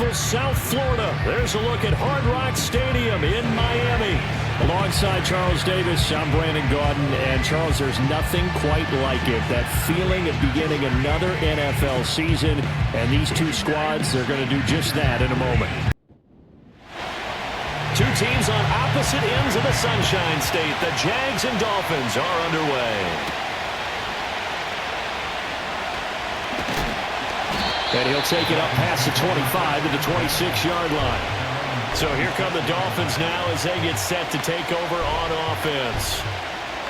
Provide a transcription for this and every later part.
beautiful South Florida. There's a look at Hard Rock Stadium in Miami. Alongside Charles Davis, I'm Brandon Gaudin. And Charles, there's nothing quite like it. That feeling of beginning another NFL season. And these two squads, they're going to do just that in a moment. Two teams on opposite ends of the Sunshine State. The Jags and Dolphins are underway. And he'll take it up past the 25 to the 26-yard line. So here come the Dolphins now as they get set to take over on offense.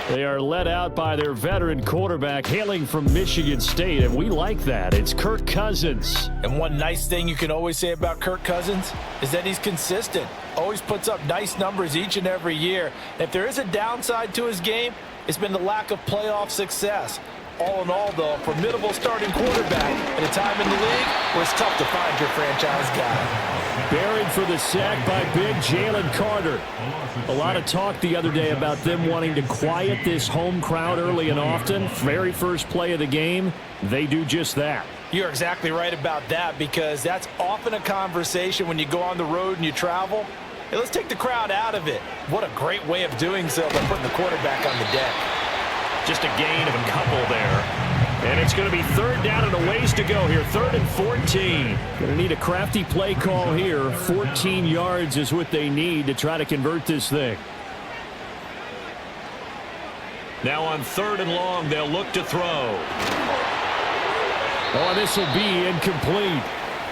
They are led out by their veteran quarterback hailing from Michigan State, and we like that. It's Kirk Cousins. And one nice thing you can always say about Kirk Cousins is that he's consistent. Always puts up nice numbers each and every year. And if there is a downside to his game, it's been the lack of playoff success. All in all, though, a formidable starting quarterback at a time in the league where it's tough to find your franchise guy. Buried for the sack by big Jalen Carter. A lot of talk the other day about them wanting to quiet this home crowd early and often. Very first play of the game, they do just that. You're exactly right about that, because that's often a conversation when you go on the road and you travel. Hey, let's take the crowd out of it. What a great way of doing so by putting the quarterback on the deck. Just a gain of a couple there. And it's going to be third down and a ways to go here. 3rd and 14. Going to need a crafty play call here. 14 yards is what they need to try to convert this thing. Now on 3rd and long, they'll look to throw. Oh, this will be incomplete.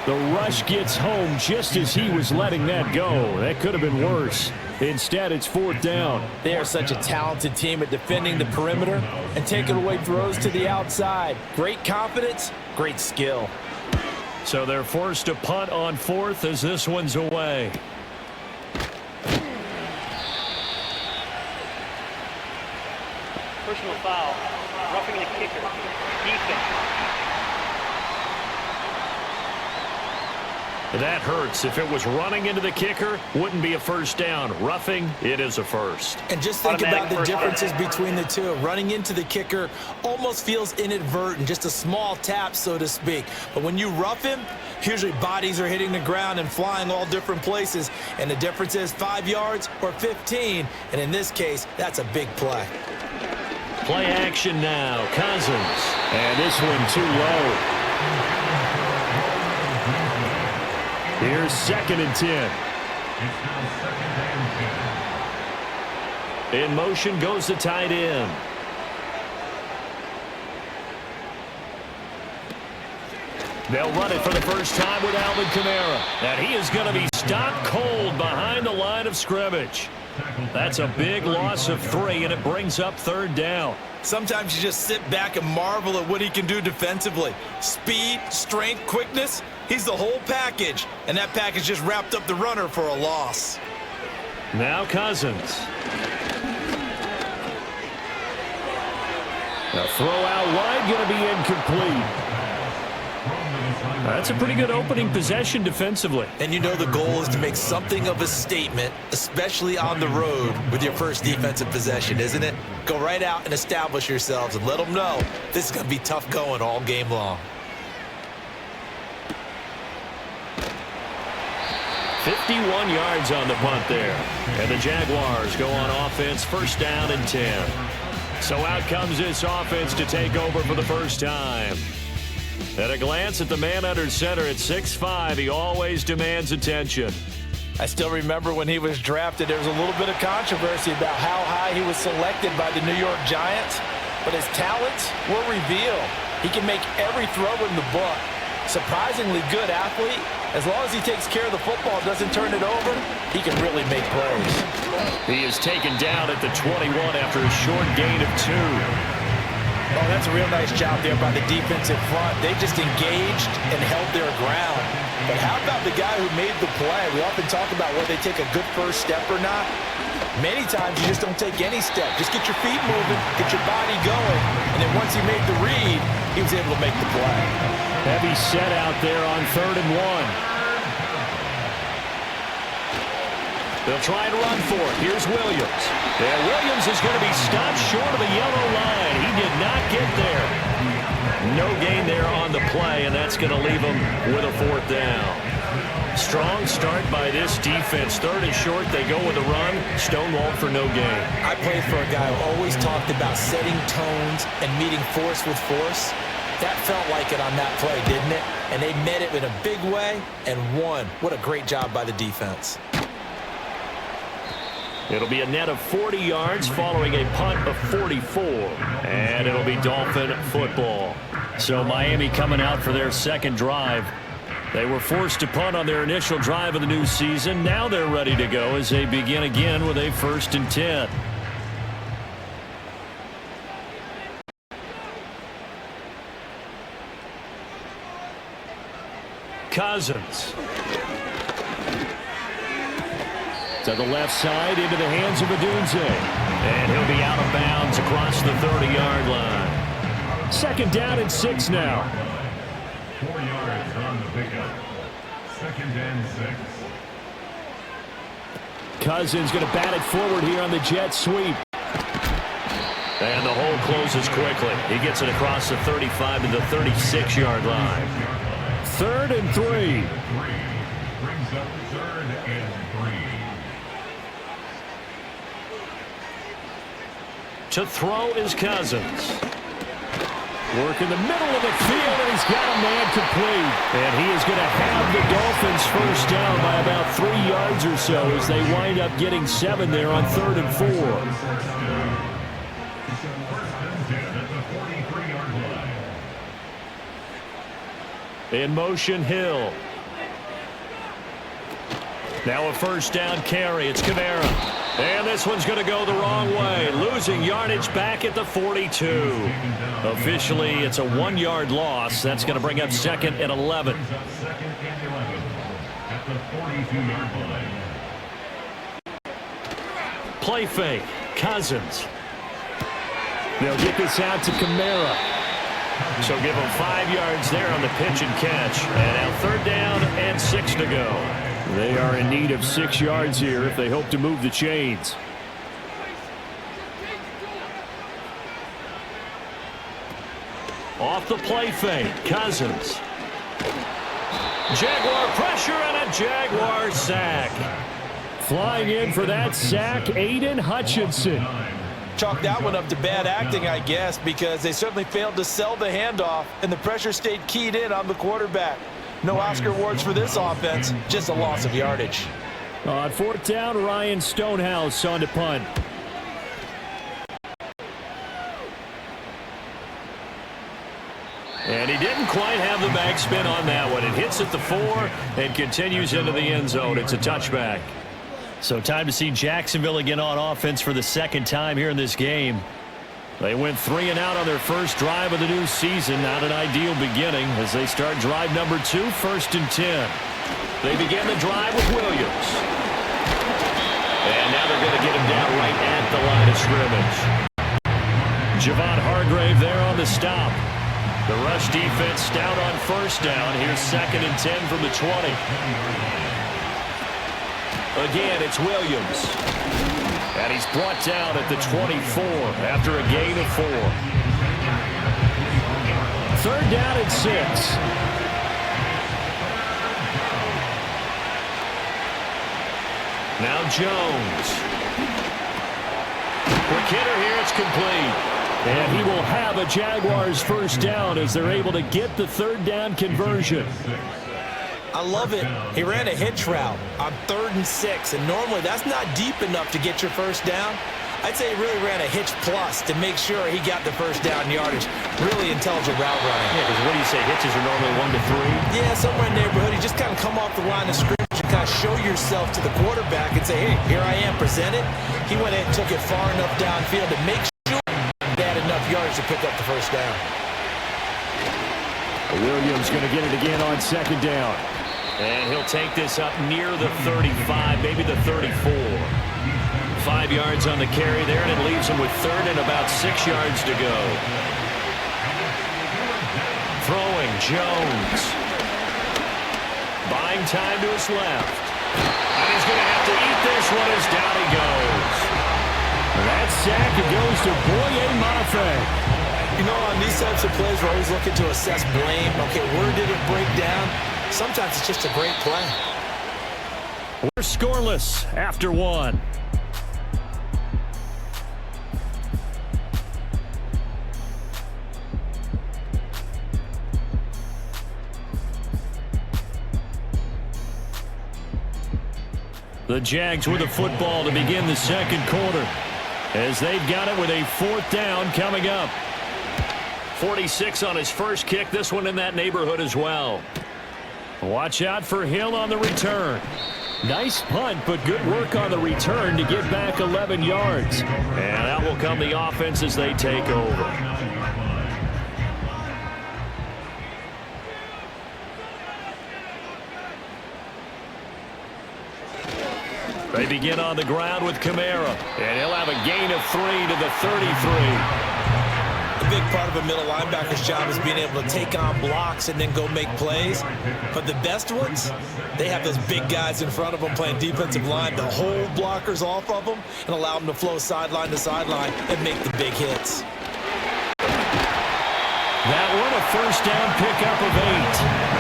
The rush gets home just as he was letting that go. That could have been worse. Instead, it's 4th down. They are such a talented team at defending the perimeter and taking away throws to the outside. Great confidence, great skill. So they're forced to punt on 4th as this one's away. Personal foul, roughing the kicker, defense. That hurts. If it was running into the kicker, wouldn't be a first down. Roughing, it is a first. And just think about the differences between the two. Running into the kicker almost feels inadvertent, just a small tap, so to speak. But when you rough him, usually bodies are hitting the ground and flying all different places. And the difference is 5 yards or 15. And in this case, that's a big play. Play action now. Cousins. And this one too low. Here's 2nd and 10. In motion goes the tight end. They'll run it for the first time with Alvin Kamara. And he is going to be stopped cold behind the line of scrimmage. That's a big loss of 3, and it brings up 3rd down. Sometimes you just sit back and marvel at what he can do defensively. Speed, strength, quickness. He's the whole package. And that package just wrapped up the runner for a loss. Now Cousins. A throw out wide, going to be incomplete. That's a pretty good opening possession defensively. And you know the goal is to make something of a statement, especially on the road with your first defensive possession, isn't it? Go right out and establish yourselves and let them know this is going to be tough going all game long. 51 yards on the punt there. And the Jaguars go on offense, 1st down and 10. So out comes this offense to take over for the first time. At a glance at the man under center at 6'5", he always demands attention. I still remember when he was drafted, there was a little bit of controversy about how high he was selected by the New York Giants, but his talents were revealed. He can make every throw in the book. Surprisingly good athlete. As long as he takes care of the football, doesn't turn it over, he can really make plays. He is taken down at the 21 after a short gain of 2. Oh, that's a real nice job there by the defensive front. They just engaged and held their ground. But how about the guy who made the play? We often talk about whether they take a good first step or not. Many times you just don't take any step. Just get your feet moving, get your body going, and then once he made the read, he was able to make the play. Heavy set out there on 3rd and 1. They'll try and run for it. Here's Williams. And Williams is going to be stopped short of the yellow line. He did not get there. No gain there on the play, and that's going to leave him with a 4th down. Strong start by this defense. Third and short, they go with a run. Stonewalled for no gain. I played for a guy who always talked about setting tones and meeting force with force. That felt like it on that play, didn't it? And they met it in a big way and won. What a great job by the defense. It'll be a net of 40 yards following a punt of 44. And it'll be Dolphin football. So Miami coming out for their second drive. They were forced to punt on their initial drive of the new season. Now they're ready to go as they begin again with a 1st and 10. Cousins. To the left side into the hands of Adunze. And he'll be out of bounds across the 30-yard line. 2nd down and 6 now. 4 yards on the pickup. 2nd and 6. Cousins going to bat it forward here on the jet sweep. And the hole closes quickly. He gets it across the 35 to the 36-yard line. 3rd and 3. Brings up 3rd and 3. To throw is Cousins. Work in the middle of the field, and he's got a man complete. And he is going to have the Dolphins first down by about 3 yards or so as they wind up getting 7 there on 3rd and 4. In motion, Hill. Now a 1st down carry. It's Kamara. And this one's going to go the wrong way. Losing yardage back at the 42. Officially, it's a 1-yard loss. That's going to bring up 2nd and 11. Play fake. Cousins. They'll get this out to Kamara. So give them 5 yards there on the pitch and catch. And now 3rd down and 6 to go. They are in need of 6 yards here if they hope to move the chains. Off the play fake, Cousins. Jaguar pressure and a Jaguar sack. Flying in for that sack, Aiden Hutchinson. Chalk that one up to bad acting, I guess, because they certainly failed to sell the handoff, and the pressure stayed keyed in on the quarterback. No Oscar awards for this offense, just a loss of yardage. On 4th down, Ryan Stonehouse on to punt. And he didn't quite have the backspin on that one. It hits at the 4 and continues into the end zone. It's a touchback. So time to see Jacksonville again on offense for the 2nd time here in this game. They went 3 and out on their first drive of the new season. Not an ideal beginning as they start drive number 2, 1st and 10. They begin the drive with Williams. And now they're going to get him down right at the line of scrimmage. Javon Hargrave there on the stop. The rush defense stout on 1st down. Here's 2nd and 10 from the 20. Again, it's Williams. And he's brought down at the 24 after a gain of 4. 3rd down and 6. Now Jones. Quick hitter here, it's complete. And he will have a Jaguars first down as they're able to get the 3rd down conversion. I love it. He ran a hitch route on 3rd and 6, and normally that's not deep enough to get your first down. I'd say he really ran a hitch plus to make sure he got the first down yardage. Really intelligent route running. Yeah, because what do you say, hitches are normally 1 to 3? Yeah, somewhere in the neighborhood. You just kind of come off the line of scrimmage and kind of show yourself to the quarterback and say, hey, here I am, present it. He went in and took it far enough downfield to make sure they had enough yards to pick up the first down. Williams going to get it again on 2nd down. And he'll take this up near the 35, maybe the 34. 5 yards on the carry there, and it leaves him with 3rd and about 6 yards to go. Throwing, Jones. Buying time to his left. And he's going to have to eat this one as down he goes. That sack, it goes to Boye Mafe. You know, on these types of plays, we're always looking to assess blame. Okay, where did it break down? Sometimes it's just a great play. We're scoreless after one. The Jags with the football to begin the second quarter, as they've got it with a 4th down coming up. 46 on his first kick. This one in that neighborhood as well. Watch out for Hill on the return. Nice punt, but good work on the return to get back 11 yards. And out will come the offense as they take over. They begin on the ground with Kamara, and he'll have a gain of 3 to the 33. A big part of a middle linebacker's job is being able to take on blocks and then go make plays. But the best ones, they have those big guys in front of them playing defensive line to hold blockers off of them and allow them to flow sideline to sideline and make the big hits. That one a first down pickup of 8.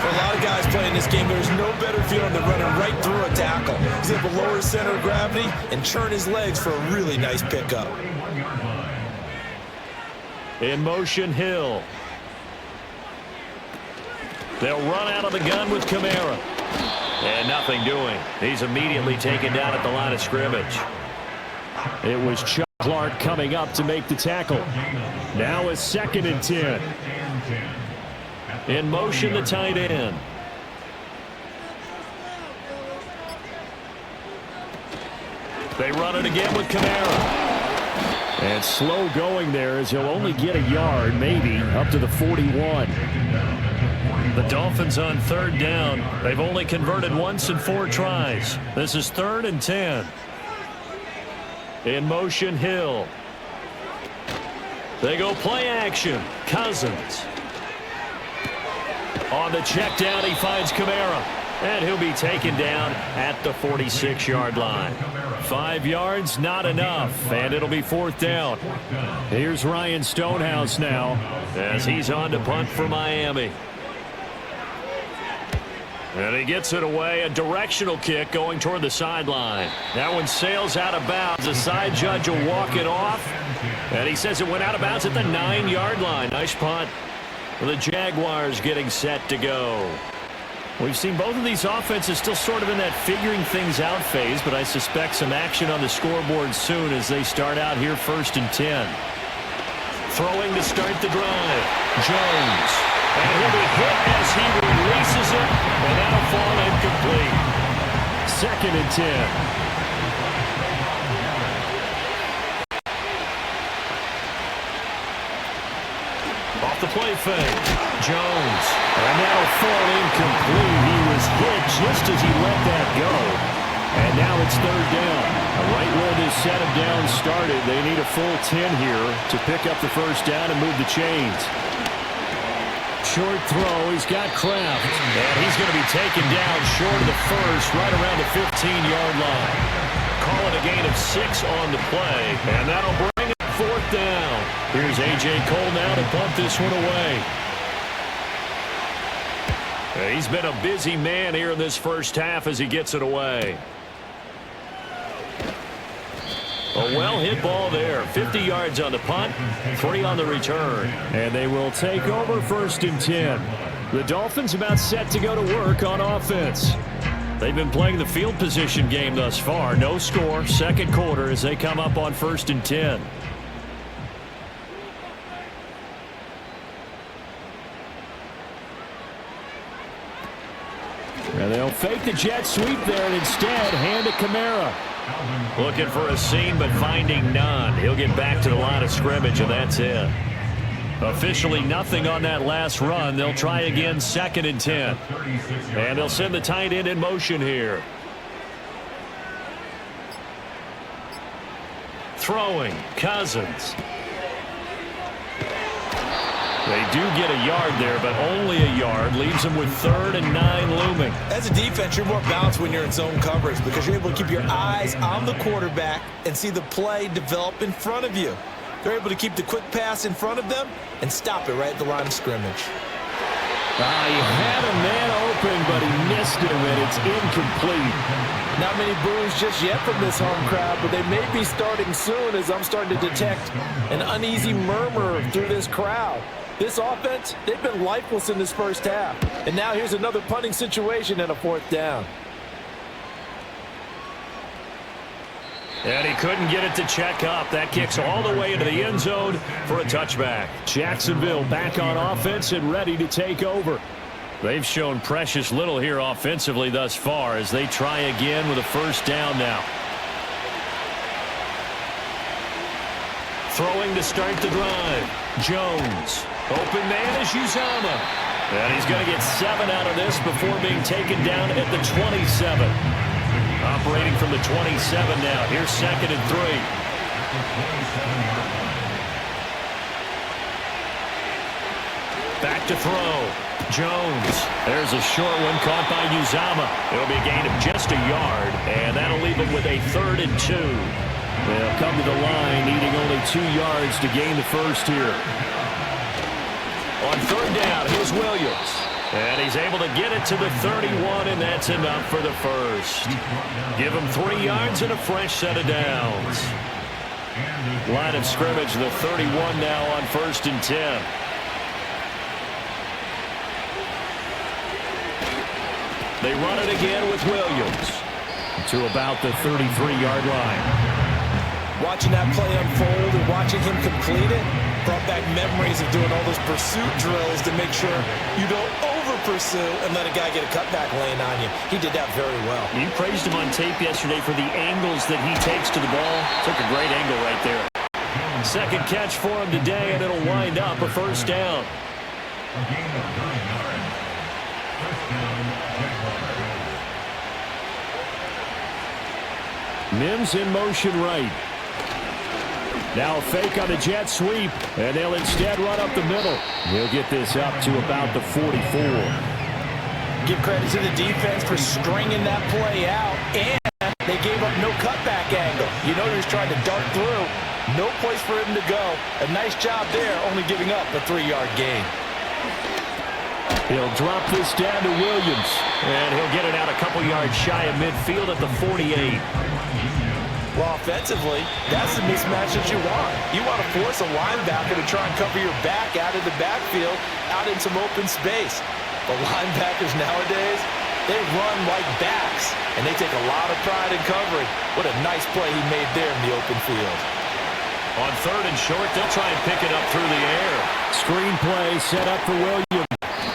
For a lot of guys playing this game, there's no better feeling than running right through a tackle. He's able to lower his center of gravity and churn his legs for a really nice pickup. In motion, Hill. They'll run out of the gun with Kamara. And nothing doing. He's immediately taken down at the line of scrimmage. It was Chuck Clark coming up to make the tackle. Now it's 2nd and 10. In motion, the tight end. They run it again with Kamara. And slow going there as he'll only get a yard, maybe, up to the 41. The Dolphins on 3rd down. They've only converted once in 4 tries. This is 3rd and 10. In motion, Hill. They go play action. Cousins. On the check down, he finds Kamara. And he'll be taken down at the 46-yard line. 5 yards, not enough. And it'll be 4th down. Here's Ryan Stonehouse now as he's on to punt for Miami. And he gets it away. A directional kick going toward the sideline. That one sails out of bounds. The side judge will walk it off. And he says it went out of bounds at the 9-yard line. Nice punt. The Jaguars getting set to go. We've seen both of these offenses still sort of in that figuring things out phase, but I suspect some action on the scoreboard soon as they start out here 1st and 10. Throwing to start the drive. Jones. And he'll be hit as he releases it, and that'll fall incomplete. 2nd and 10. Off the play fake. Jones. And that'll fall incomplete. He was hit just as he let that go. And now it's 3rd down. Right where this set of downs started, they need a full 10 here to pick up the first down and move the chains. Short throw. He's got Kraft. And he's going to be taken down short of the first, right around the 15-yard line. Call it a gain of 6 on the play. And that'll bring it 4th down. Here's A.J. Cole now to punt this one away. He's been a busy man here in this first half as he gets it away. A well-hit ball there. 50 yards on the punt, 3 on the return. And they will take over 1st and 10. The Dolphins about set to go to work on offense. They've been playing the field position game thus far. No score, 2nd quarter as they come up on 1st and 10. And they'll fake the jet sweep there and instead hand to Kamara. Looking for a seam but finding none. He'll get back to the line of scrimmage and that's it. Officially nothing on that last run. They'll try again 2nd and 10. And they'll send the tight end in motion here. Throwing. Cousins. They do get a yard there, but only a yard. Leaves them with 3rd and 9 looming. As a defense, you're more balanced when you're in zone coverage because you're able to keep your eyes on the quarterback and see the play develop in front of you. They're able to keep the quick pass in front of them and stop it right at the line of scrimmage. He had a man open, but he missed him, and it's incomplete. Not many boos just yet from this home crowd, but they may be starting soon as I'm starting to detect an uneasy murmur through this crowd. This offense, they've been lifeless in this first half. And now here's another punting situation and a 4th down. And he couldn't get it to check up. That kicks all the way into the end zone for a touchback. Jacksonville back on offense and ready to take over. They've shown precious little here offensively thus far as they try again with a 1st down now. Throwing to start the drive. Jones. Open man is Uzomah. And he's going to get 7 out of this before being taken down at the 27. Operating from the 27 now. Here's 2nd and 3. Back to throw. Jones. There's a short one caught by Uzomah. It'll be a gain of just a yard, and that'll leave him with a 3rd and 2. They'll come to the line needing only 2 yards to gain the first here. On 3rd down, here's Williams. And he's able to get it to the 31, and that's enough for the first. Give him 3 yards and a fresh set of downs. Line of scrimmage, the 31 now on 1st and 10. They run it again with Williams to about the 33-yard line. Watching that play unfold and watching him complete it brought back memories of doing all those pursuit drills to make sure you don't over-pursue and let a guy get a cutback lane on you. He did that very well. You praised him on tape yesterday for the angles that he takes to the ball. Took a great angle right there. 2nd catch for him today, and it'll wind up a 1st down. A gain of 9 yards. 1st down, Jaguars. Mims in motion right. Now a fake on the jet sweep, and they'll instead run up the middle. He'll get this up to about the 44. Give credit to the defense for stringing that play out, and they gave up no cutback angle. You know he was trying to dart through. No place for him to go. A nice job there, only giving up a 3-yard gain. He'll drop this down to Williams, and he'll get it out a couple yards shy of midfield at the 48. Well, offensively, that's the mismatch that you want. You want to force a linebacker to try and cover your back out of the backfield, out in some open space. The linebackers nowadays, they run like backs, and they take a lot of pride in covering. What a nice play he made there in the open field. On 3rd and short, they'll try and pick it up through the air. Screen play set up for Williams.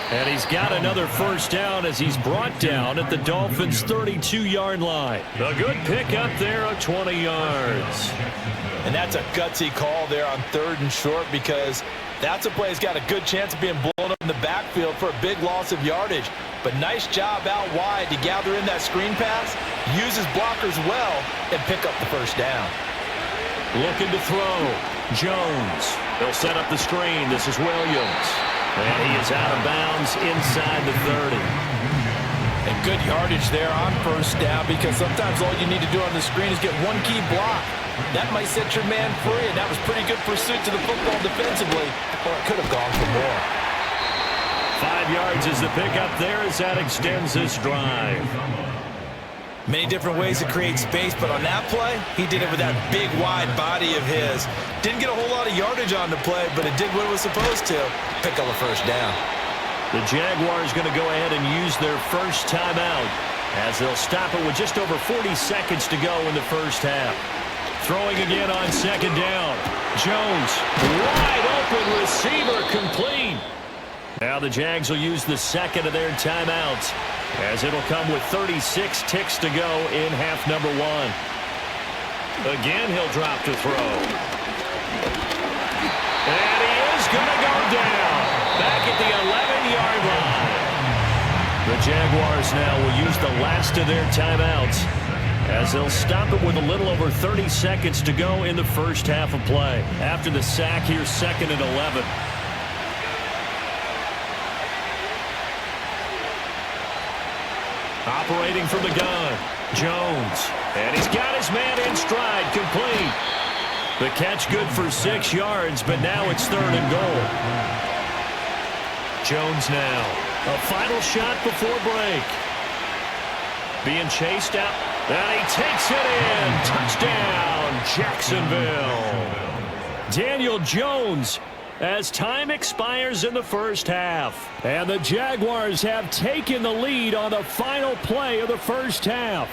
And he's got another 1st down as he's brought down at the Dolphins' 32-yard line. A good pickup there of 20 yards. And that's a gutsy call there on 3rd and short because that's a play that's got a good chance of being blown up in the backfield for a big loss of yardage. But nice job out wide to gather in that screen pass, use his blockers well, and pick up the 1st down. Looking to throw. Jones. They'll set up the screen. This is Williams. And he is out of bounds inside the 30. And good yardage there on 1st down because sometimes all you need to do on the screen is get one key block. That might set your man free, and that was pretty good pursuit to the football defensively, or it could have gone for more. 5 yards is the pickup there as that extends this drive. Many different ways to create space, but on that play, he did it with that big, wide body of his. Didn't get a whole lot of yardage on the play, but it did what it was supposed to. Pick up a 1st down. The Jaguars going to go ahead and use their first timeout as they'll stop it with just over 40 seconds to go in the first half. Throwing again on 2nd down. Jones, wide open receiver, complete. Now the Jags will use the 2nd of their timeouts as it'll come with 36 ticks to go in half number 1. Again, he'll drop to throw. And he is going to go down back at the 11-yard line. The Jaguars now will use the last of their timeouts as they'll stop it with a little over 30 seconds to go in the first half of play. After the sack, here's 2nd and 11. Operating from the gun, Jones. And he's got his man in stride, complete. The catch good for 6 yards, but now it's 3rd and goal. Jones now. A final shot before break. Being chased out. And he takes it in. Touchdown, Jacksonville. Daniel Jones as time expires in the first half. And the Jaguars have taken the lead on the final play of the first half.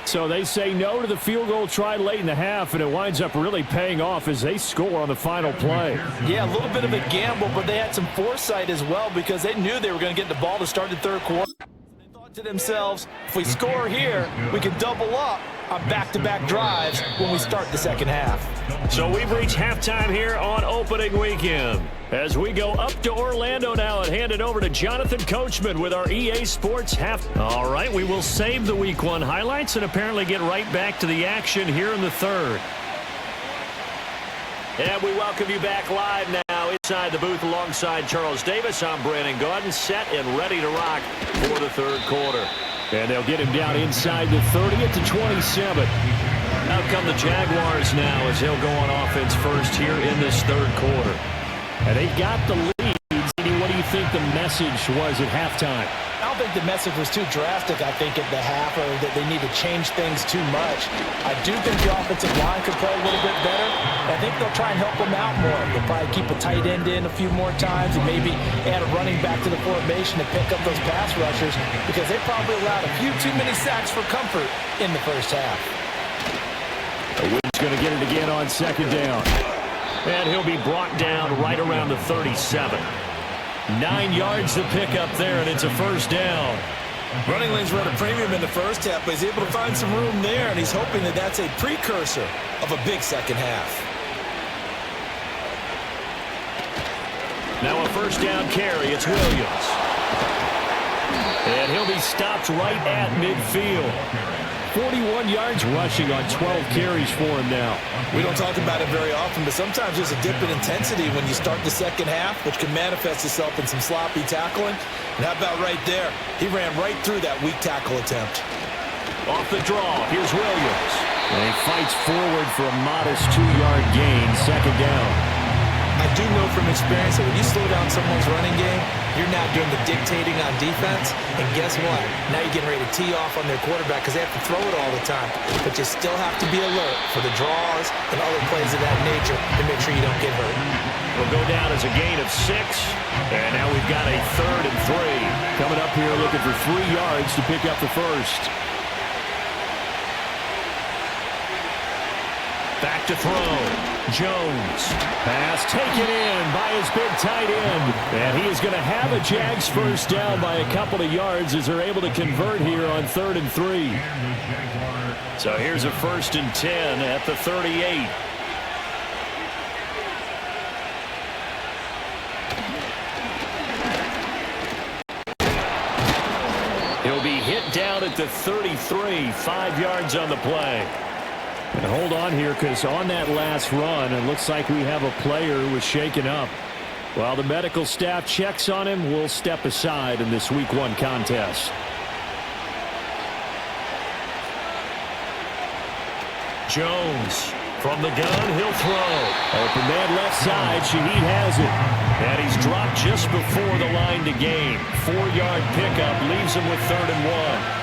So they say no to the field goal try late in the half, and it winds up really paying off as they score on the final play. Yeah, a little bit of a gamble, but they had some foresight as well because they knew they were going to get the ball to start the third quarter. They thought to themselves, if we score here, we can double up on back-to-back drives when we start the second half. So we've reached halftime here on opening weekend. As we go up to Orlando now and hand it over to Jonathan Coachman with our EA Sports half. All right, we will save the Week 1 highlights and apparently get right back to the action here in the third. And we welcome you back live now inside the booth alongside Charles Davis. I'm Brandon Gaudin, set and ready to rock for the third quarter. And they'll get him down inside the 30 at the 27. Out come the Jaguars now as they'll go on offense first here in this third quarter. And they've got the lead. What do you think the message was at halftime? I don't think the message was too drastic, I think, at the half, or that they need to change things too much. I do think the offensive line could play a little bit better. I think they'll try and help them out more. They'll probably keep a tight end in a few more times and maybe add a running back to the formation to pick up those pass rushers because they probably allowed a few too many sacks for comfort in the first half. Wynn's going to get it again on second down. And he'll be brought down right around the 37. 9 yards to pick up there, and it's a first down. Running lanes were at a premium in the first half, but he's able to find some room there, and he's hoping that that's a precursor of a big second half. Now a first down carry. It's Williams. And he'll be stopped right at midfield. 41 yards rushing on 12 carries for him now. We don't talk about it very often, but sometimes there's a dip in intensity when you start the second half, which can manifest itself in some sloppy tackling. And how about right there? He ran right through that weak tackle attempt. Off the draw, here's Williams. And he fights forward for a modest 2-yard gain, second down. I do know from experience that when you slow down someone's running game, you're now doing the dictating on defense. And guess what? Now you're getting ready to tee off on their quarterback because they have to throw it all the time. But you still have to be alert for the draws and other plays of that nature to make sure you don't get hurt. Will go down as a gain of 6. And now we've got a 3rd and 3. Coming up here looking for 3 yards to pick up the first. Back to throw. Jones. Pass taken in by his big tight end. And he is going to have a Jags first down by a couple of yards as they're able to convert here on 3rd and 3. So here's a 1st and 10 at the 38. He'll be hit down at the 33, 5 yards on the play. And hold on here because on that last run, it looks like we have a player who was shaken up. While the medical staff checks on him, we'll step aside in this Week 1 contest. Jones from the gun, he'll throw. Open man left side, Shaheed has it. And he's dropped just before the line to gain. 4-yard pickup leaves him with 3rd and 1.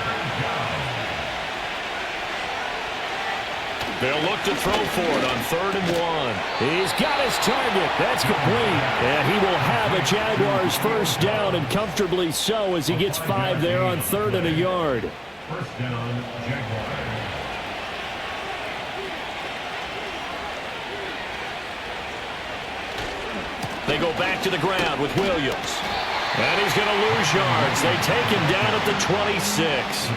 They'll look to throw for it on 3rd and 1. He's got his target. That's complete. And he will have a Jaguars first down, and comfortably so as he gets 5 there on 3rd and a yard. First down, Jaguars. They go back to the ground with Williams. And he's going to lose yards. They take him down at the 26.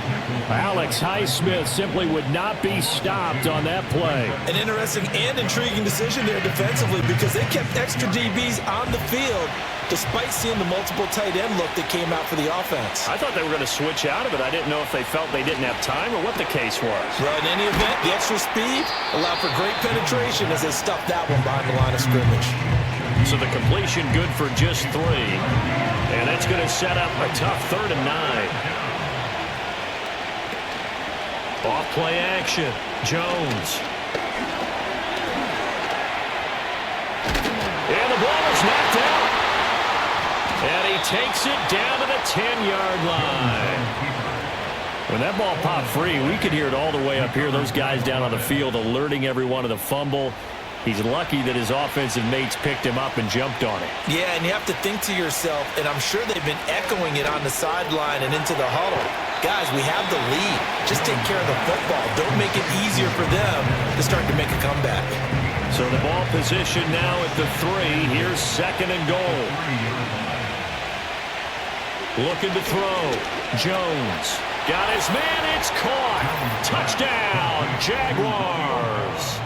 Alex Highsmith simply would not be stopped on that play. An interesting and intriguing decision there defensively because they kept extra DBs on the field despite seeing the multiple tight end look that came out for the offense. I thought they were going to switch out of it. I didn't know if they felt they didn't have time or what the case was. Well, in any event, the extra speed allowed for great penetration as they stuffed that one behind the line of scrimmage. So the completion good for just 3. And that's going to set up a tough 3rd and 9. Off play action. Jones. And the ball is knocked out. And he takes it down to the 10-yard line. When that ball popped free, we could hear it all the way up here. Those guys down on the field alerting everyone of the fumble. He's lucky that his offensive mates picked him up and jumped on it. Yeah, and you have to think to yourself, and I'm sure they've been echoing it on the sideline and into the huddle. Guys, we have the lead. Just take care of the football. Don't make it easier for them to start to make a comeback. So the ball position now at the 3. Here's 2nd and goal. Looking to throw. Jones. Got his man. It's caught. Touchdown, Jaguars.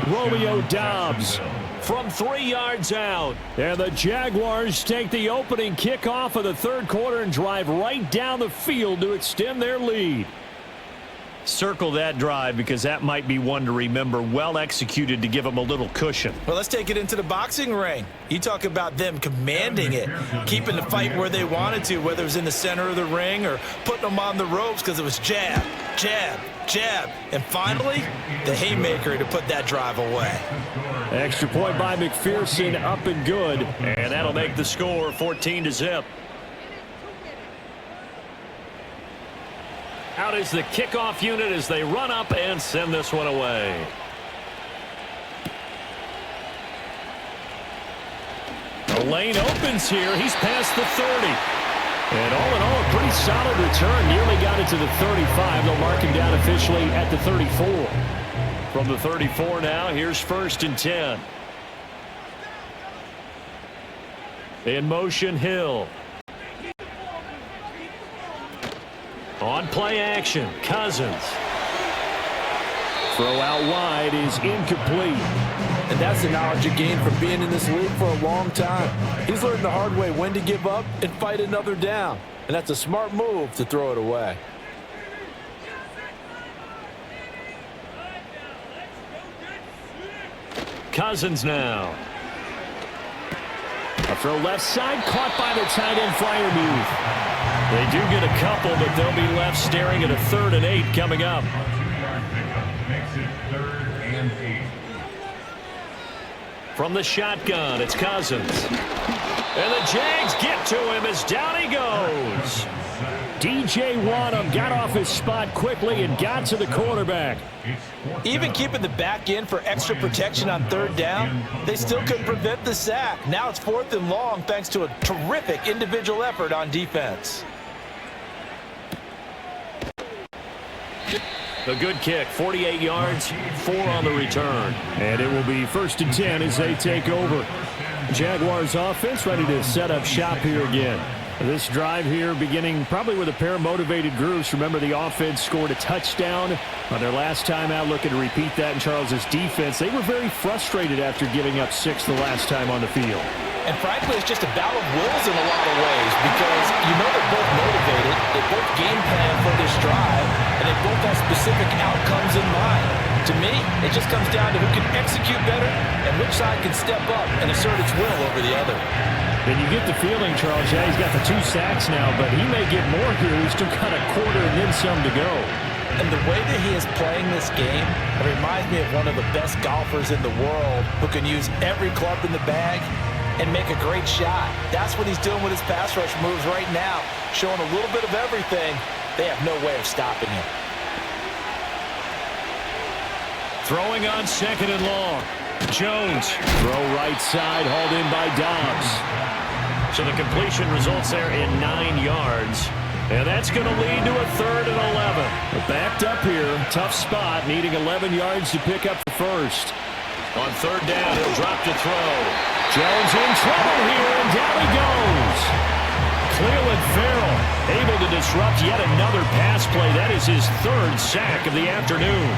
Romeo Doubs from 3 yards out. And the Jaguars take the opening kickoff of the third quarter and drive right down the field to extend their lead. Circle that drive because that might be one to remember. Well executed to give them a little cushion. Well, let's take it into the boxing ring. You talk about them commanding it, keeping the fight where they wanted to, whether it was in the center of the ring or putting them on the ropes because it was jab, jab, jab. And finally, the haymaker to put that drive away. Extra point by McPherson, up and good. And that'll make the score 14-0. Out is the kickoff unit as they run up and send this one away. The lane opens here. He's past the 30. And all in all, a pretty solid return. Nearly got it to the 35. They'll mark him down officially at the 34. From the 34 now, here's 1st and 10. In motion, Hill. On play action, Cousins. Throw out wide is incomplete. And that's the knowledge you gain from being in this league for a long time. He's learned the hard way when to give up and fight another down. And that's a smart move to throw it away. Cousins now. A throw left side, caught by the tight end Freiermuth. They do get a couple, but they'll be left staring at a 3rd and 8 coming up. Makes it 3rd and 8. From the shotgun, it's Cousins. And the Jags get to him as down he goes. DJ Wanham got off his spot quickly and got to the quarterback. Even keeping the back end for extra protection on 3rd down, they still couldn't prevent the sack. Now it's 4th and long thanks to a terrific individual effort on defense. A good kick, 48 yards, 4 on the return. And it will be 1st and 10 as they take over. Jaguars offense ready to set up shop here again. This drive here beginning probably with a pair of motivated groups. Remember, the offense scored a touchdown on their last time out, looking to repeat that in Charles's defense. They were very frustrated after giving up 6 the last time on the field. And frankly, it's just a battle of wills in a lot of ways because you know they're both motivated, they both game plan for this drive, and they both have specific outcomes in mind. To me, it just comes down to who can execute better and which side can step up and assert its will over the other. And you get the feeling, Charles, yeah, he's got the 2 sacks now, but he may get more here. He's still got a quarter and then some to go. And the way that he is playing this game, it reminds me of one of the best golfers in the world who can use every club in the bag and make a great shot. That's what he's doing with his pass rush moves right now, showing a little bit of everything. They have no way of stopping him. Throwing on 2nd and long. Jones, throw right side, hauled in by Doubs. So the completion results there in 9 yards. And that's going to lead to a 3rd and 11. Backed up here, tough spot, needing 11 yards to pick up the first. On 3rd down, he'll drop to throw. Jones in trouble here, and down he goes. Cleveland Farrell able to disrupt yet another pass play. That is his 3rd sack of the afternoon.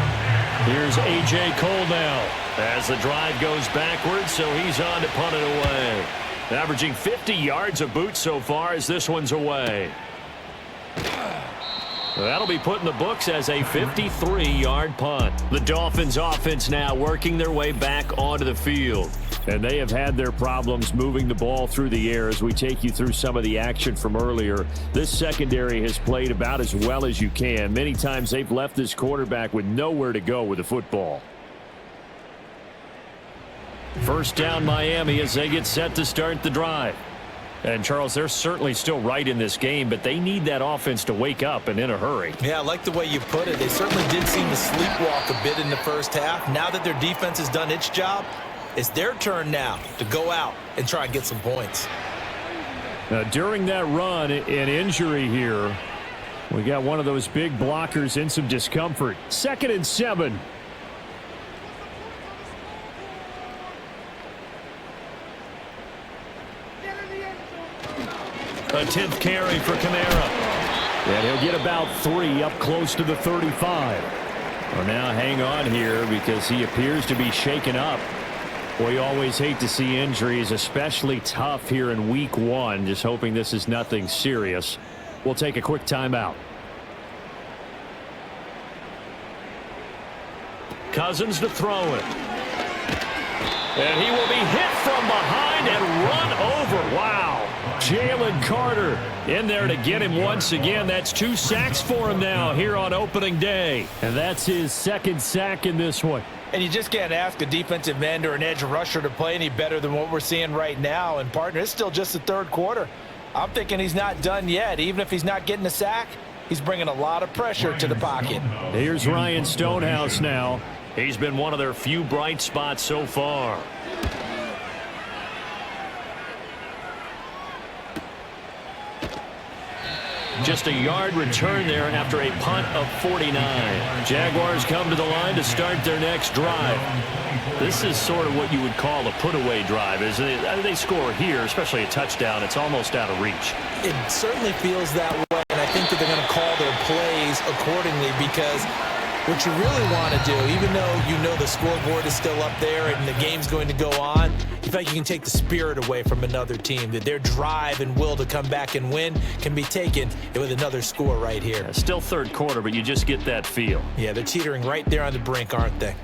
Here's A.J. Cole now as the drive goes backwards, so he's on to punt it away. Averaging 50 yards a boot so far as this one's away. That'll be put in the books as a 53-yard punt. The Dolphins offense now working their way back onto the field. And they have had their problems moving the ball through the air as we take you through some of the action from earlier. This secondary has played about as well as you can. Many times they've left this quarterback with nowhere to go with the football. First down Miami as they get set to start the drive. And, Charles, they're certainly still right in this game, but they need that offense to wake up and in a hurry. Yeah, I like the way you put it. They certainly did seem to sleepwalk a bit in the first half. Now that their defense has done its job, it's their turn now to go out and try and get some points. During that run, an injury here. We got one of those big blockers in some discomfort. 2nd and 7. A 10th carry for Kamara. And he'll get about 3 up close to the 35. Well, now hang on here because he appears to be shaken up. Boy, you always hate to see injuries, especially tough here in week 1. Just hoping this is nothing serious. We'll take a quick timeout. Cousins to throw it. And he will be hit from behind and run over. Wow. Jalen Carter in there to get him once again. That's 2 sacks for him now here on opening day. And that's his 2nd sack in this one. And you just can't ask a defensive end or an edge rusher to play any better than what we're seeing right now. And, partner, it's still just the 3rd quarter. I'm thinking he's not done yet. Even if he's not getting a sack, he's bringing a lot of pressure to the pocket. Here's Ryan Stonehouse now. He's been one of their few bright spots so far. Just a yard return there after a punt of 49. Jaguars come to the line to start their next drive. This is sort of what you would call a put-away drive. As they score here, especially a touchdown, it's almost out of reach. It certainly feels that way, and I think that they're going to call their plays accordingly because what you really want to do, even though you know the scoreboard is still up there and the game's going to go on, you feel like you can take the spirit away from another team, that their drive and will to come back and win can be taken with another score right here. Yeah, still 3rd quarter, but you just get that feel. Yeah, they're teetering right there on the brink, aren't they?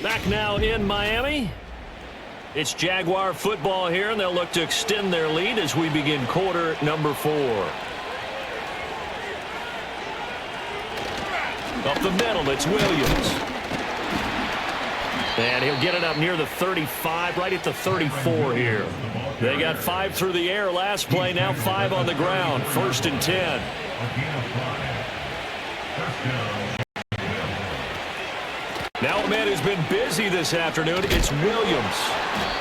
Back now in Miami. It's Jaguar football here, and they'll look to extend their lead as we begin quarter number 4. Up the middle, it's Williams. And he'll get it up near the 35, right at the 34 here. They got 5 through the air last play, now 5 on the ground. 1st and 10. Now a man who's been busy this afternoon, it's Williams.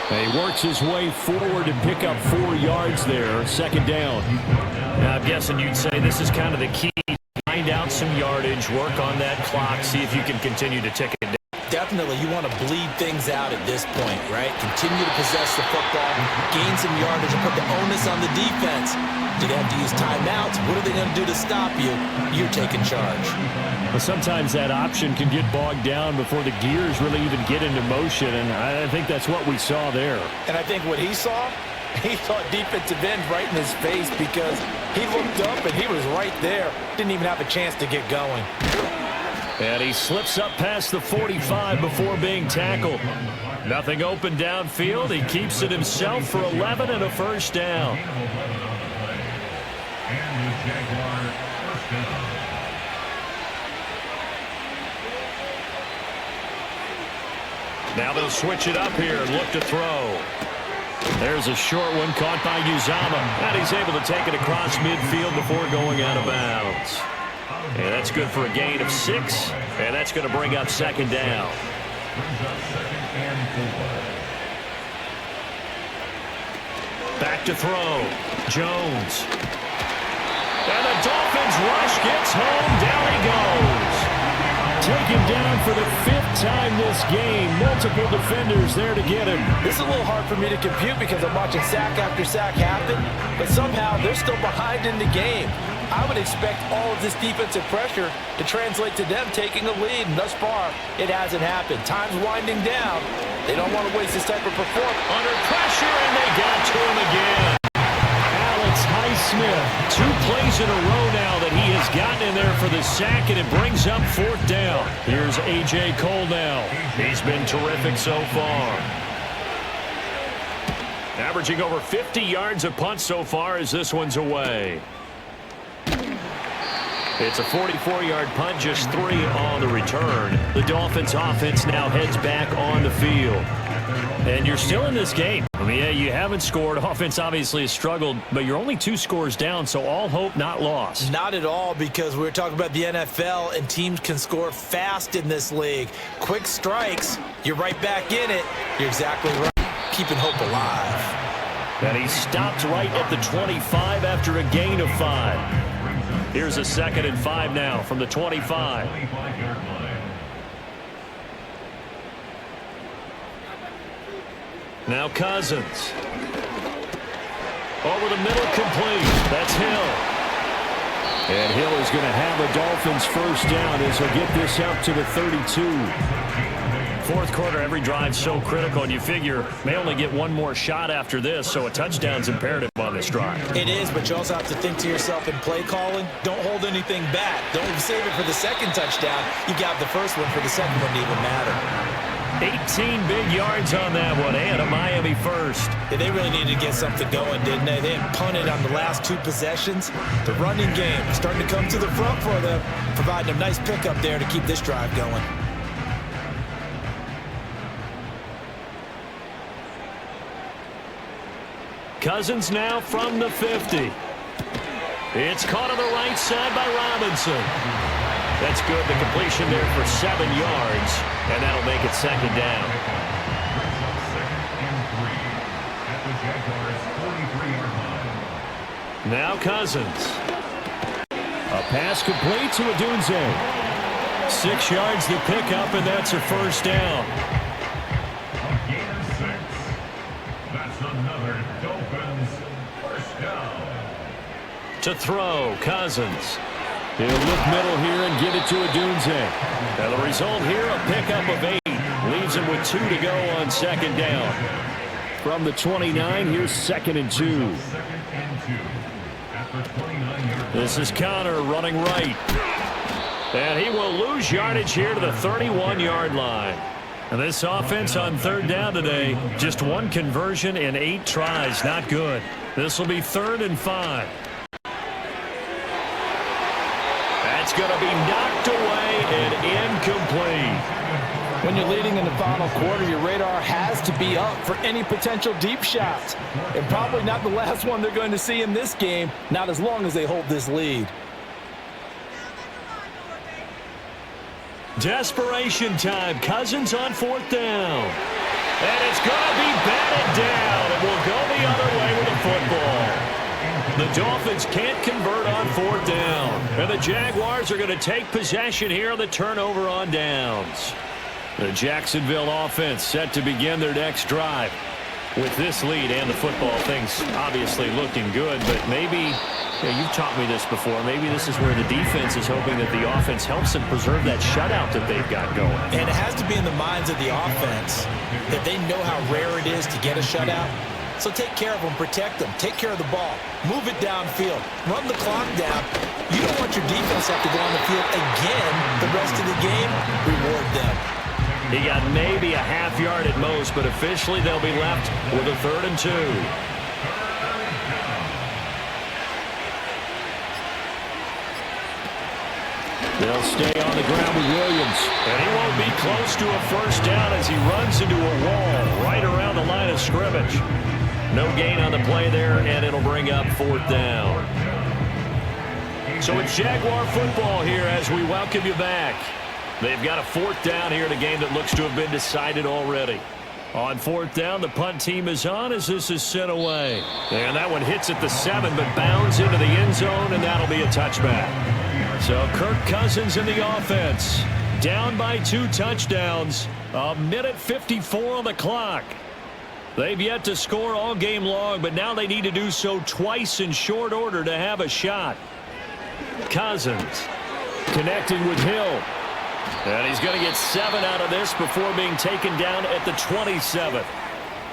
And he works his way forward to pick up 4 yards there, 2nd down. Now I'm guessing you'd say this is kind of the key. Find out some yardage, work on that clock, see if you can continue to tick it down. Definitely, you want to bleed things out at this point, right? Continue to possess the football, gain some yardage, and put the onus on the defense. Do they have to use timeouts? What are they going to do to stop you? You're taking charge. Well, sometimes that option can get bogged down before the gears really even get into motion, and I think that's what we saw there. And I think what he saw defensive end right in his face because he looked up and he was right there. Didn't even have a chance to get going. And he slips up past the 45 before being tackled. Nothing open downfield. He keeps it himself for 11 and a 1st down. Now they'll switch it up here and look to throw. There's a short one caught by Uzama. And he's able to take it across midfield before going out of bounds. And that's good for a gain of 6. And that's going to bring up 2nd down. Back to throw. Jones. And the Dolphins rush gets home. Down he goes. Taken down for the 5th time this game. Multiple defenders there to get him. This is a little hard for me to compute because I'm watching sack after sack happen, but somehow they're still behind in the game. I would expect all of this defensive pressure to translate to them taking a lead, and thus far, it hasn't happened. Time's winding down. They don't want to waste this type of performance. Under pressure, and they got to him again. Alex Highsmith, 2 plays in a row now that he has gotten in there for the sack, and it brings up 4th down. Here's A.J. Cole now. He's been terrific so far. Averaging over 50 yards a punt so far as this one's away. It's a 44-yard punt, just 3 on the return. The Dolphins offense now heads back on the field. And you're still in this game. I mean, yeah, you haven't scored. Offense obviously has struggled, but you're only 2 scores down, so all hope not lost. Not at all, because we were talking about the NFL, and teams can score fast in this league. Quick strikes, you're right back in it. You're exactly right. Keeping hope alive. And he stopped right at the 25 after a gain of 5. Here's a 2nd and 5 now from the 25. Now Cousins. Over the middle, complete. That's Hill. And Hill is going to have a Dolphins first down as he'll get this up to the 32. Fourth quarter, every drive so critical, and you figure may only get one more shot after this, so a touchdown's imperative on this drive. It is, but you also have to think to yourself in play calling, don't hold anything back. Don't save it for the second touchdown. You got the first one for the second one to even matter. 18 big yards on that one, and a Miami first. Yeah, they really needed to get something going, didn't they? They had punted on the last 2 possessions. The running game starting to come to the front for them, providing a nice pickup there to keep this drive going. Cousins now from the 50. It's caught on the right side by Robinson. That's good. The completion there for 7 yards, and that'll make it 2nd down. 2nd and 3 at the Jaguars' 43-yard line. Now Cousins. A pass complete to Odunze. 6 yards the pickup, and that's a first down. A gain of 6. That's another Dolphins first down. To throw, Cousins. He'll look middle here and give it to Odunze. And the result here, a pickup of 8. Leaves him with 2 to go on 2nd down. From the 29, here's 2nd and 2. 2nd and 2 at the 29-yard. This is Connor running right. And he will lose yardage here to the 31-yard line. And this offense on 3rd down today, just 1 conversion in 8 tries. Not good. This will be 3rd and 5. That's going to be knocked away and incomplete. When you're leading in the final quarter, your radar has to be up for any potential deep shots. And probably not the last one they're going to see in this game, not as long as they hold this lead. Desperation time. Cousins on 4th down. And it's going to be batted down. It will go the other way with the football. The Dolphins can't convert on 4th down. And the Jaguars are going to take possession here on the turnover on downs. The Jacksonville offense set to begin their next drive. With this lead and the football, things obviously looking good, but maybe, you've taught me this before, maybe this is where the defense is hoping that the offense helps them preserve that shutout that they've got going. And it has to be in the minds of the offense that they know how rare it is to get a shutout. So take care of them, protect them, take care of the ball, move it downfield, run the clock down. You don't want your defense to have to go on the field again the rest of the game. Reward them. He got maybe a half yard at most, but officially they'll be left with a 3rd and 2. They'll stay on the ground with Williams. And he won't be close to a first down as he runs into a wall right around the line of scrimmage. No gain on the play there, and it'll bring up 4th down. So it's Jaguar football here as we welcome you back. They've got a 4th down here in a game that looks to have been decided already. On 4th down, the punt team is on as this is sent away. And that one hits at the 7, but bounds into the end zone, and that'll be a touchback. So Kirk Cousins in the offense. Down by 2 touchdowns. 1:54 on the clock. They've yet to score all game long, but now they need to do so twice in short order to have a shot. Cousins connecting with Hill. And he's going to get 7 out of this before being taken down at the 27.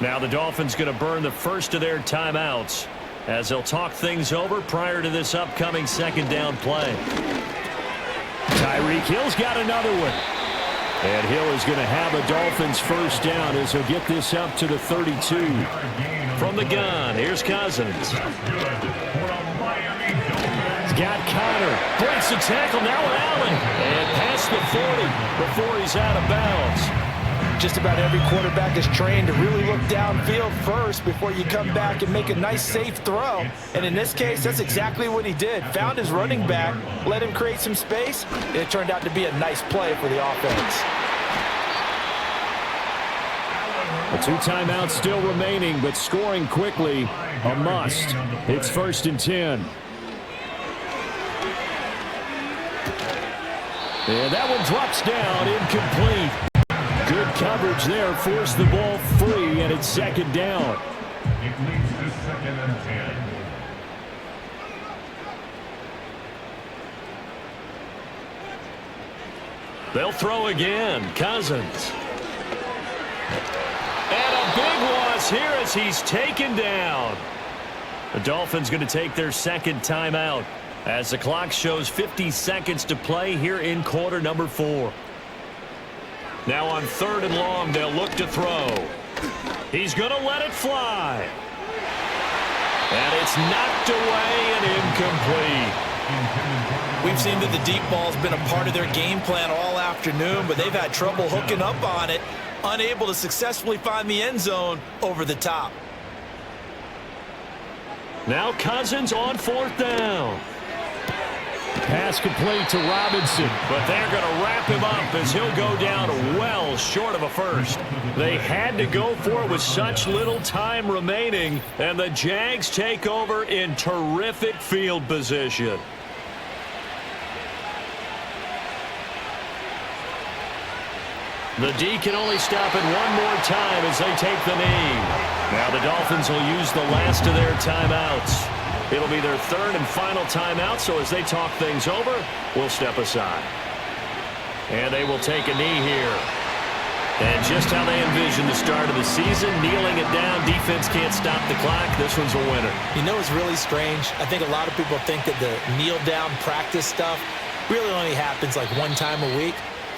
Now the Dolphins going to burn the first of their timeouts as they'll talk things over prior to this upcoming 2nd down play. Tyreek Hill's got another one. And Hill is going to have a Dolphins first down as he'll get this up to the 32. From the gun, here's Cousins. He's got Connor. Breaks the tackle. Now with Allen. And past the 40 before he's out of bounds. Just about every quarterback is trained to really look downfield first before you come back and make a nice, safe throw. And in this case, that's exactly what he did. Found his running back, let him create some space, and it turned out to be a nice play for the offense. A 2 timeouts still remaining, but scoring quickly, a must. It's 1st and 10. And that one drops down, incomplete. Good coverage there, forced the ball free, and it's 2nd down. It leads to 2nd and 10. They'll throw again. Cousins. And a big loss here as he's taken down. The Dolphins going to take their 2nd timeout as the clock shows 50 seconds to play here in quarter number 4. Now on 3rd and long, they'll look to throw. He's going to let it fly. And it's knocked away and incomplete. We've seen that the deep ball's been a part of their game plan all afternoon, but they've had trouble hooking up on it, unable to successfully find the end zone over the top. Now Cousins on 4th down. Pass complete to Robinson, but they're going to wrap him up as he'll go down well short of a first. They had to go for it with such little time remaining, and the Jags take over in terrific field position. The D can only stop it one more time as they take the knee. Now the Dolphins will use the last of their timeouts. It'll be their 3rd and final timeout, so as they talk things over, we'll step aside. And they will take a knee here. And just how they envision the start of the season, kneeling it down, defense can't stop the clock. This one's a winner. You know what's really strange? I think a lot of people think that the kneel-down practice stuff really only happens like one time a week.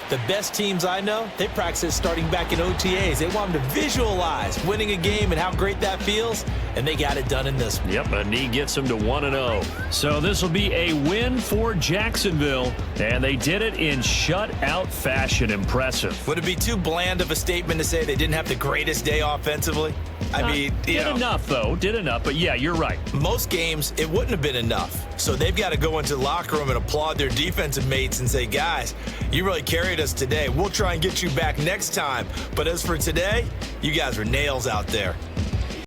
The best teams I know, they practice it starting back in OTAs. They want them to visualize winning a game and how great that feels, and they got it done in this one. Yep, a knee gets them to 1-0. So this will be a win for Jacksonville, and they did it in shutout fashion. Impressive. Would it be too bland of a statement to say they didn't have the greatest day offensively? I mean, did enough, though. Did enough, but yeah, you're right. Most games, it wouldn't have been enough. So they've got to go into the locker room and applaud their defensive mates and say, guys, you really carried us today. We'll try and get you back next time. But as for today, you guys are nails out there.